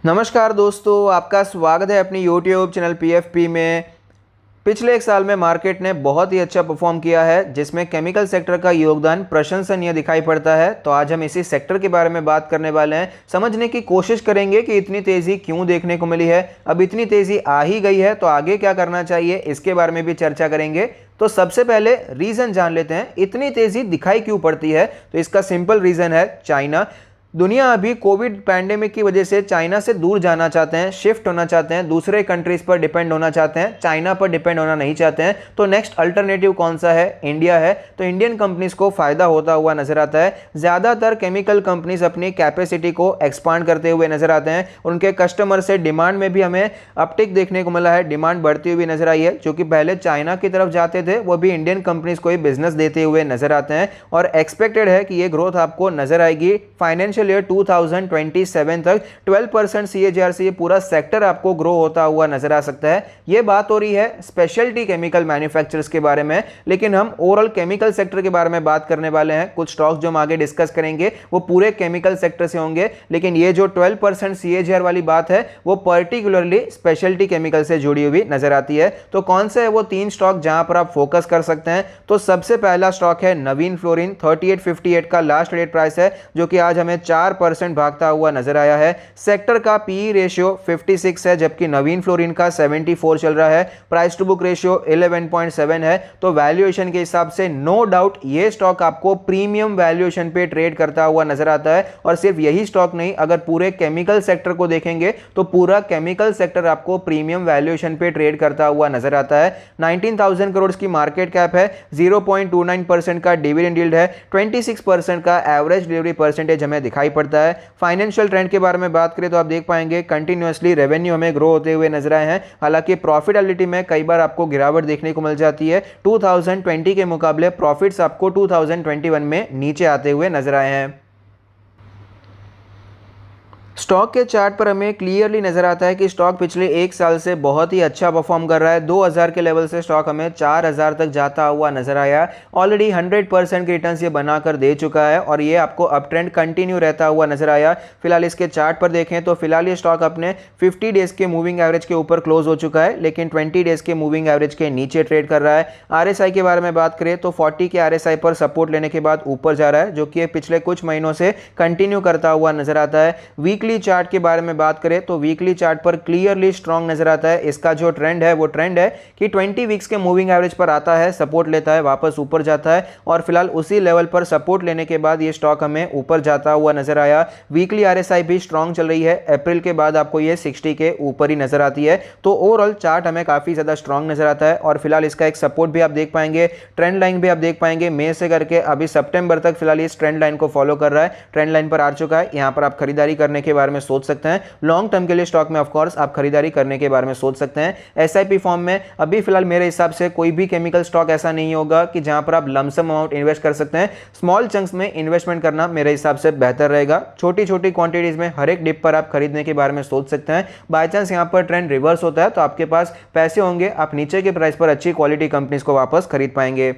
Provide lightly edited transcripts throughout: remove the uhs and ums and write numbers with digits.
नमस्कार दोस्तों, आपका स्वागत है अपनी यूट्यूब चैनल पीएफपी में। पिछले एक साल में मार्केट ने बहुत ही अच्छा परफॉर्म किया है, जिसमें केमिकल सेक्टर का योगदान प्रशंसनीय दिखाई पड़ता है। तो आज हम इसी सेक्टर के बारे में बात करने वाले हैं, समझने की कोशिश करेंगे कि इतनी तेजी क्यों देखने को मिली है। अब इतनी तेजी आ ही गई है तो आगे क्या करना चाहिए, इसके बारे में भी चर्चा करेंगे। तो सबसे पहले रीजन जान लेते हैं, इतनी तेजी दिखाई क्यों पड़ती है। तो इसका सिंपल रीजन है चाइना। दुनिया अभी कोविड पैंडेमिक की वजह से चाइना से दूर जाना चाहते हैं, शिफ्ट होना चाहते हैं, दूसरे कंट्रीज पर डिपेंड होना चाहते हैं, चाइना पर डिपेंड होना नहीं चाहते हैं। तो नेक्स्ट अल्टरनेटिव कौन सा है? इंडिया है। तो इंडियन कंपनीज को फायदा होता हुआ नजर आता है। ज्यादातर केमिकल कंपनीज अपनी कैपेसिटी को एक्सपांड करते हुए नजर आते हैं। उनके कस्टमर से डिमांड में भी हमें अपटिक देखने को मिला है, डिमांड बढ़ती हुई नजर आई है। जो कि पहले चाइना की तरफ जाते थे वो भी इंडियन कंपनीज को ही बिजनेस देते हुए नजर आते हैं और एक्सपेक्टेड है कि ये ग्रोथ आपको नजर आएगी फाइनेंशियल ईयर 2027 तक 12% CAGR से ये पूरा सेक्टर आपको ग्रो होता हुआ नजर आ सकता है। ये बात हो रही है स्पेशलिटी केमिकल मैन्युफैक्चरर्स के बारे में, लेकिन हम ओवरऑल केमिकल सेक्टर के बारे में बात करने वाले हैं। कुछ स्टॉक्स जो हम आगे डिस्कस करेंगे वो पूरे केमिकल सेक्टर से होंगे, लेकिन ये जो 12% CAGR वाली बात है वो पर्टिकुलरली स्पेशलिटी केमिकल से जुड़ी हुई नजर आती है। तो कौन से है वो 3 स्टॉक जहां पर आप फोकस कर सकते हैं? तो सबसे पहला स्टॉक है नवीन फ्लोरिन। 3858 का लास्ट ट्रेड प्राइस है, जो कि आज हमें 4% भागता हुआ नजर आया है। सेक्टर का पीई रेशियो 56 है, जबकि नवीन फ्लोरिन का 74 चल रहा है। प्राइस टू बुक रेशियो 11.7 है। तो वैल्यूएशन के हिसाब से नो डाउट ये स्टॉक आपको प्रीमियम वैल्यूएशन पे ट्रेड करता हुआ नजर आता है। और सिर्फ यही स्टॉक नहीं, अगर पूरे केमिकल सेक्टर को देखेंगे तो पूरा केमिकल सेक्टर आपको प्रीमियम वैल्यूएशन पे ट्रेड करता हुआ नजर आता है। 19,000 करोड़ की मार्केट कैप है, 0.29% का डिविडेंड यील्ड है, 26% का एवरेज डिलीवरी परसेंटेज हमें दिखाई पड़ता है। फाइनेंशियल ट्रेंड के बारे में बात करें तो आप देख पाएंगे कंटिन्यूअसली रेवेन्यू हमें ग्रो होते हुए नजर आए हैं। हालांकि प्रॉफिटेबिलिटी में कई बार आपको गिरावट देखने को मिल जाती है। 2020 के मुकाबले प्रॉफिट्स आपको 2021 में नीचे आते हुए नजर आए हैं। स्टॉक के चार्ट पर हमें क्लियरली नजर आता है कि स्टॉक पिछले एक साल से बहुत ही अच्छा परफॉर्म कर रहा है। 2000 के लेवल से स्टॉक हमें 4000 तक जाता हुआ नजर आया। ऑलरेडी 100% के रिटर्न्स ये बनाकर दे चुका है और ये आपको अप ट्रेंड कंटिन्यू रहता हुआ नजर आया। फिलहाल इसके चार्ट पर देखें तो फिलहाल ये स्टॉक अपने 50 डेज के मूविंग एवरेज के ऊपर क्लोज हो चुका है, लेकिन 20 डेज के मूविंग एवरेज के नीचे ट्रेड कर रहा है। RSI के बारे में बात करें तो 40 के RSI पर सपोर्ट लेने के बाद ऊपर जा रहा है, जो कि पिछले कुछ महीनों से कंटिन्यू करता हुआ नजर आता है। वीकली चार्ट के बारे में बात करें तो वीकली चार्ट पर क्लियरली स्ट्रांग नजर आता है। इसका जो ट्रेंड है वो ट्रेंड है कि 20 वीक्स के मूविंग एवरेज पर आता है, सपोर्ट लेता है, वापस ऊपर जाता है और फिलहाल उसी लेवल पर सपोर्ट लेने के बाद ये स्टॉक हमें ऊपर जाता हुआ नजर आया। वीकली RSI भी स्ट्रांग चल रही है, अप्रैल के बाद आपको ये 60 के ऊपर ही नजर आती है। तो ओवरऑल चार्ट हमें काफी ज्यादा स्ट्रांग नजर आता है और फिलहाल इसका एक सपोर्ट भी आप देख पाएंगे, ट्रेंड लाइन भी आप देख पाएंगे। मई से करके अभी सितंबर तक फिलहाल इस ट्रेंड लाइन को फॉलो कर रहा है, ट्रेंड लाइन पर आ चुका है। यहां पर आप खरीदारी करने के बारे में सोच सकते हैं। लॉन्ग टर्म के लिए स्टॉक में ऑफ कोर्स आप खरीदारी करने के बारे में सोच सकते हैं। SIP फॉर्म में अभी फिलहाल मेरे हिसाब से कोई भी केमिकल स्टॉक ऐसा नहीं होगा कि जहां पर आप लमसम अमाउंट इन्वेस्ट कर सकते हैं। स्मॉल चंक्स में इन्वेस्टमेंट करना मेरे हिसाब से बेहतर रहेगा। छोटी छोटी क्वांटिटीज में हर एक डिप पर आप खरीदने के बारे में सोच सकते हैं। बाय चांस यहां पर ट्रेंड रिवर्स होता है तो आपके पास पैसे होंगे, आप नीचे के प्राइस पर अच्छी क्वालिटी कंपनीज को वापस खरीद पाएंगे।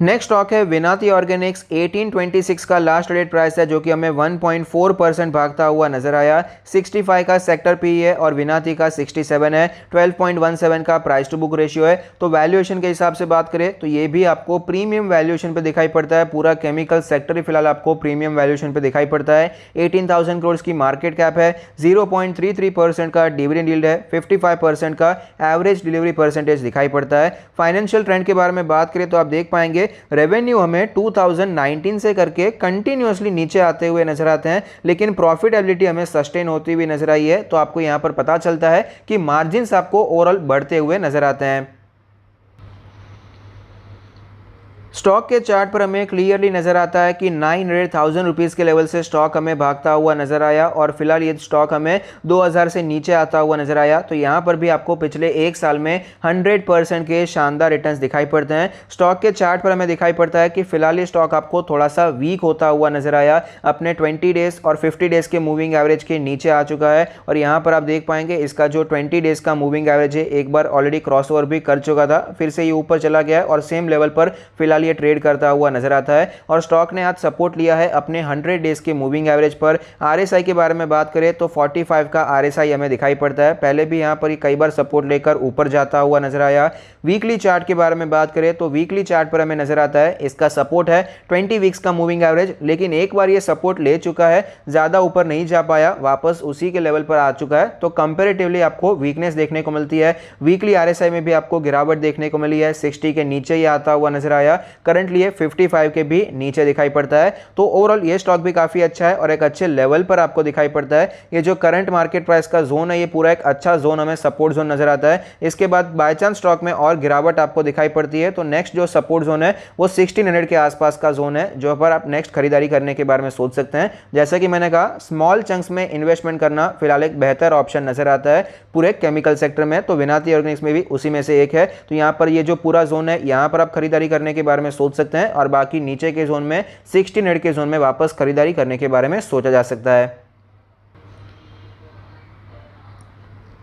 नेक्स्ट स्टॉक है विनाती ऑर्गेनिक्स। 1826 का लास्ट ट्रेड प्राइस है, जो कि हमें 1.4% भागता हुआ नजर आया। 65 का सेक्टर पी है और विनाती का 67 है। 12.17 का प्राइस टू बुक रेशियो है। तो वैल्यूएशन के हिसाब से बात करें तो ये भी आपको प्रीमियम वैल्यूएशन पे दिखाई पड़ता है। पूरा केमिकल सेक्टर ही फिलहाल आपको प्रीमियम वैल्यूएशन पे दिखाई पड़ता है। 18,000 करोड़ की मार्केट कैप है, 0.33% का डिविडेंड यील्ड है, 55% का एवरेज डिलीवरी परसेंटेज दिखाई पड़ता है। फाइनेंशियल ट्रेंड के बारे में बात करें तो आप देख पाएंगे रेवेन्यू हमें 2019 से करके कंटिन्यूअसली नीचे आते हुए नजर आते हैं, लेकिन प्रॉफिटेबिलिटी हमें सस्टेन होती हुई नजर आई है। तो आपको यहां पर पता चलता है कि मार्जिन्स आपको ओवरऑल बढ़ते हुए नजर आते हैं। स्टॉक के चार्ट पर हमें क्लियरली नजर आता है कि 900,000 रुपीज के लेवल से स्टॉक हमें भागता हुआ नजर आया और फिलहाल ये स्टॉक हमें 2000 से नीचे आता हुआ नजर आया। तो यहां पर भी आपको पिछले एक साल में 100% के शानदार रिटर्न्स दिखाई पड़ते हैं। स्टॉक के चार्ट पर हमें दिखाई पड़ता है कि फिलहाल ये स्टॉक आपको थोड़ा सा वीक होता हुआ नजर आया, अपने 20 डेज और 50 डेज के मूविंग एवरेज के नीचे आ चुका है। और यहां पर आप देख पाएंगे इसका जो 20 डेज का मूविंग एवरेज है एक बार ऑलरेडी क्रॉस ओवर भी कर चुका था, फिर से ये ऊपर चला गया है और सेम लेवल पर फिलहाल ये ट्रेड करता हुआ नजर आता है और स्टॉक ने आज सपोर्ट लिया है अपने 100 डेज के मूविंग एवरेज पर। RSI के बारे में बात करें तो 45 का RSI हमें दिखाई पड़ता है। पहले भी यहाँ पर कई बार सपोर्ट लेकर ऊपर जाता हुआ नजर आया। वीकली चार्ट के बारे में बात करें तो वीकली चार्ट पर हमें नजर आता है इसका सपोर्ट है 20 वीक्स का मूविंग एवरेज, लेकिन एक बार ये सपोर्ट ले चुका है, ज्यादा ऊपर नहीं जा पाया, वापस उसी के लेवल पर आ चुका है। तो कंपैरेटिवली आपको वीकनेस देखने को मिलती है। वीकली RSI में भी आपको गिरावट देखने को मिली है, 60 के नीचे ही आता हुआ नजर आया। करंटली ये 55 के भी नीचे दिखाई पड़ता है। तो ओवरऑल ये स्टॉक भी काफी अच्छा है और एक अच्छे लेवल पर आपको दिखाई पड़ता है। ये जो करंट मार्केट प्राइस का जोन है, ये पूरा एक अच्छा जोन हमें सपोर्ट जोन नजर आता है। इसके बाद बाय चांस स्टॉक में और गिरावट आपको दिखाई पड़ती है तो नेक्स्ट जो सपोर्ट जोन है वो 1600 के आसपास का जोन है, जो पर आप नेक्स्ट खरीदारी करने के बारे में सोच सकते हैं। जैसा कि मैंने कहा, स्मॉल चंक्स में इन्वेस्टमेंट करना फिलहाल एक बेहतर ऑप्शन नजर आता है पूरे केमिकल सेक्टर में। तो विनाती ऑर्गेनिक्स में भी उसी में से एक है। तो यहाँ पर ये जो पूरा जोन है, यहाँ पर आप खरीदारी करने के बारे में सोच सकते हैं और बाकी नीचे के जोन में 1600 के जोन में वापस खरीदारी करने के बारे में सोचा जा सकता है।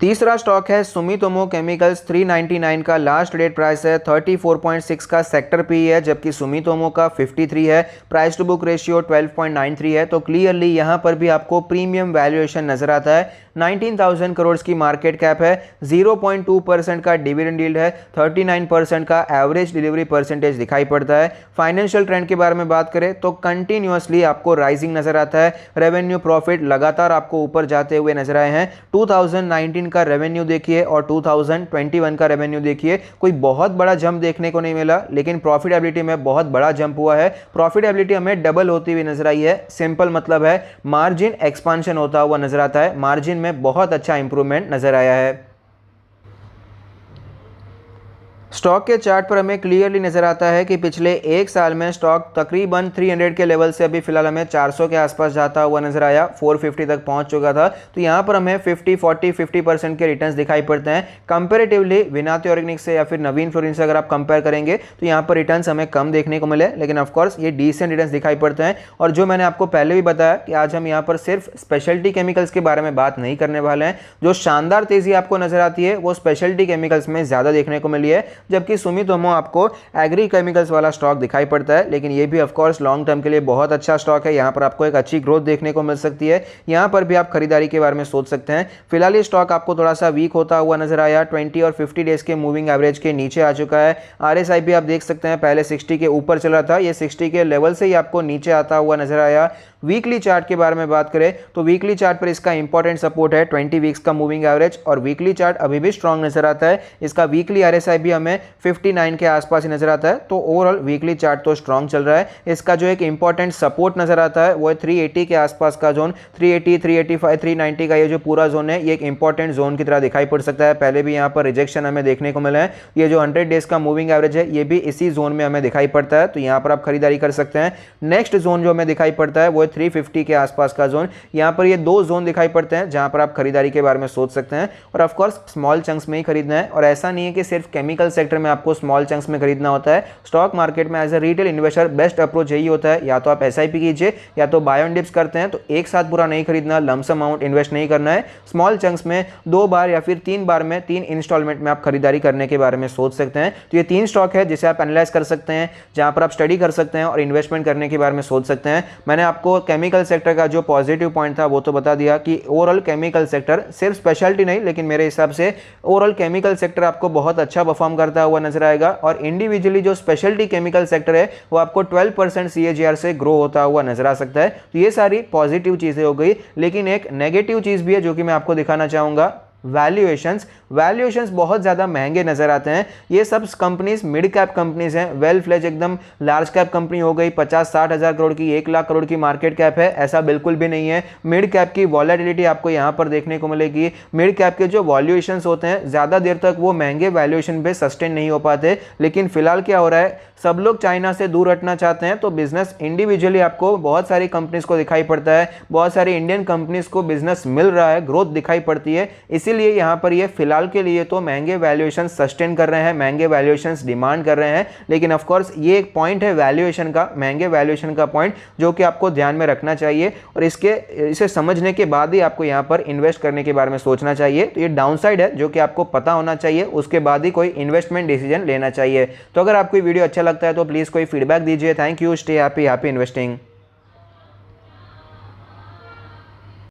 तीसरा स्टॉक है सुमितोमो केमिकल्स। 399 का लास्ट डेट प्राइस है, 34.6 का सेक्टर पी है, जबकि सुमितोमो का 53 है। प्राइस टू बुक रेशियो 12.93 है। तो क्लियरली यहाँ पर भी आपको प्रीमियम वैल्यूएशन नजर आता है। 19,000 करोड़ की मार्केट कैप है, 0.2% का डिविडेंड यील्ड है, 39% का एवरेज डिलीवरी परसेंटेज दिखाई पड़ता है। फाइनेंशियल ट्रेंड के बारे में बात करें तो कंटिन्यूअसली आपको राइजिंग नजर आता है। रेवेन्यू प्रॉफिट लगातार आपको ऊपर जाते हुए नजर आए हैं। 2019 का रेवेन्यू देखिए और 2021 का रेवेन्यू देखिए, कोई बहुत बड़ा जंप देखने को नहीं मिला, लेकिन प्रॉफिटेबिलिटी में बहुत बड़ा जंप हुआ है। प्रॉफिटेबिलिटी हमें डबल होती हुई नजर आई है। सिंपल मतलब है मार्जिन एक्सपांशन होता हुआ नजर आता है। मार्जिन में बहुत अच्छा इंप्रूवमेंट नजर आया है। स्टॉक के चार्ट पर हमें क्लियरली नजर आता है कि पिछले एक साल में स्टॉक तकरीबन 300 के लेवल से अभी फिलहाल हमें 400 के आसपास जाता हुआ नजर आया, 450 तक पहुंच चुका था। तो यहां पर हमें 50% के रिटर्न्स दिखाई पड़ते हैं। कंपैरेटिवली विनाती ऑर्गेनिक्स से या फिर नवीन फ्लोरिन से अगर आप कंपेयर करेंगे तो यहां पर रिटर्न्स हमें कम देखने को मिले, लेकिन ऑफकोर्स ये डिसेंट रिटर्न्स दिखाई पड़ते हैं। और जो मैंने आपको पहले भी बताया कि आज हम यहाँ पर सिर्फ स्पेशलिटी केमिकल्स के बारे में बात नहीं करने वाले हैं। जो शानदार तेजी आपको नजर आती है वो स्पेशलिटी केमिकल्स में ज्यादा देखने को मिली है, जबकि सुमितोमो आपको एग्री केमिकल्स वाला स्टॉक दिखाई पड़ता है। लेकिन ये भी ऑफ कोर्स लॉन्ग टर्म के लिए बहुत अच्छा स्टॉक है। यहाँ पर आपको एक अच्छी ग्रोथ देखने को मिल सकती है। यहाँ पर भी आप खरीदारी के बारे में सोच सकते हैं। फिलहाल ये स्टॉक आपको थोड़ा सा वीक होता हुआ नजर आया, 20 और 50 डेज के मूविंग एवरेज के नीचे आ चुका है। RSI भी आप देख सकते हैं पहले 60 के ऊपर चला था, ये 60 के लेवल से ही आपको नीचे आता हुआ नजर आया। वीकली चार्ट के बारे में बात करें तो वीकली चार्ट पर इसका इंपॉर्टेंट सपोर्ट है 20 वीक्स का मूविंग एवरेज, और वीकली चार्ट अभी भी स्ट्रांग नजर आता है। इसका वीकली RSI भी हमें 59 के आसपास ही नजर आता है। तो ओवरऑल वीकली चार्ट तो स्ट्रांग चल रहा है। इसका जो एक इंपॉर्टेंट सपोर्ट नजर आता है वो है 380 के आसपास का जोन, 380, 385, 390 का ये जो पूरा जोन है, ये एक इंपॉर्टेंट जोन की तरह दिखाई पड़ सकता है। पहले भी यहाँ पर रिजेक्शन हमें देखने को मिला है। ये जो 100 डेज का मूविंग एवरेज है ये भी इसी जोन में हमें दिखाई पड़ता है। तो यहाँ पर आप खरीदारी कर सकते हैं। नेक्स्ट जोन जो हमें दिखाई पड़ता है वो है 350 के आसपास का जोन। यहाँ पर ये दो जोन दिखाई पड़ते हैं जहां पर आप खरीदारी के बारे में सोच सकते हैं। और ऑफ कोर्स स्मॉल चंक्स में ही खरीदना है, और ऐसा नहीं है कि सिर्फ केमिकल सेक्टर में आपको स्मॉल चंक्स में खरीदना होता है। स्टॉक मार्केट में as a retail investor best approach यही होता है, या तो आप SIP कीजिए या तो बाय ऑन डिप्स करते हैं। तो एक साथ पूरा नहीं खरीदना, लमसम अमाउंट इन्वेस्ट नहीं करना है। स्मॉल चंक्स में 2 बार या फिर 3 बार में 3 इंस्टॉलमेंट में आप खरीदारी करने के बारे में सोच सकते हैं। तो ये 3 स्टॉक है जिसे आप एनालाइज कर सकते हैं, जहां पर आप स्टडी कर सकते हैं और इन्वेस्टमेंट करने के बारे में सोच सकते हैं। मैंने आपको केमिकल सेक्टर का जो पॉजिटिव पॉइंट था वो तो बता दिया कि ओवरऑल केमिकल सेक्टर, सिर्फ स्पेशलिटी नहीं लेकिन मेरे हिसाब से ओवरऑल केमिकल सेक्टर आपको बहुत अच्छा परफॉर्म करता हुआ नजर आएगा। और इंडिविजुअली जो स्पेशलिटी केमिकल सेक्टर है वो आपको 12% CAGR से ग्रो होता हुआ नजर आ सकता है। तो ये सारी पॉजिटिव चीजें हो गई, लेकिन एक नेगेटिव चीज भी है जो कि मैं आपको दिखाना चाहूंगा। वैल्यूएशंस बहुत ज़्यादा महंगे नजर आते हैं। ये सब कंपनीज मिड कैप कंपनीज हैं, वेल फ्लेज एकदम लार्ज कैप कंपनी हो गई, 50-60 हज़ार करोड़ की, 1 लाख करोड़ की मार्केट कैप है, ऐसा बिल्कुल भी नहीं है। मिड कैप की वॉलेटिलिटी आपको यहाँ पर देखने को मिलेगी। मिड कैप के जो वैल्यूएशंस होते हैं ज़्यादा देर तक वो महंगे वैल्यूएशन पे सस्टेन नहीं हो पाते। लेकिन फिलहाल क्या हो रहा है, सब लोग चाइना से दूर हटना चाहते हैं, तो बिजनेस इंडिविजुअली आपको बहुत सारी कंपनीज को दिखाई पड़ता है, बहुत सारी इंडियन कंपनीज को बिजनेस मिल रहा है, ग्रोथ दिखाई पड़ती है। इसीलिए इसीलिए यहाँ पर ये फिलहाल के लिए तो महंगे वैल्यूएशन सस्टेन कर रहे हैं, महंगे वैल्यूएशंस डिमांड कर रहे हैं। लेकिन ऑफ कोर्स ये एक पॉइंट है वैल्यूएशन का, महंगे वैल्यूएशन का पॉइंट, जो कि आपको ध्यान में रखना चाहिए और इसे समझने के बाद ही आपको यहाँ पर इन्वेस्ट करने के बारे में सोचना चाहिए। तो ये डाउनसाइड है जो कि आपको पता होना चाहिए, उसके बाद ही कोई इन्वेस्टमेंट डिसीजन लेना चाहिए। तो अगर आपको वीडियो अच्छा लगता है तो प्लीज़ कोई फीडबैक दीजिए। Thank you, stay happy, happy investing.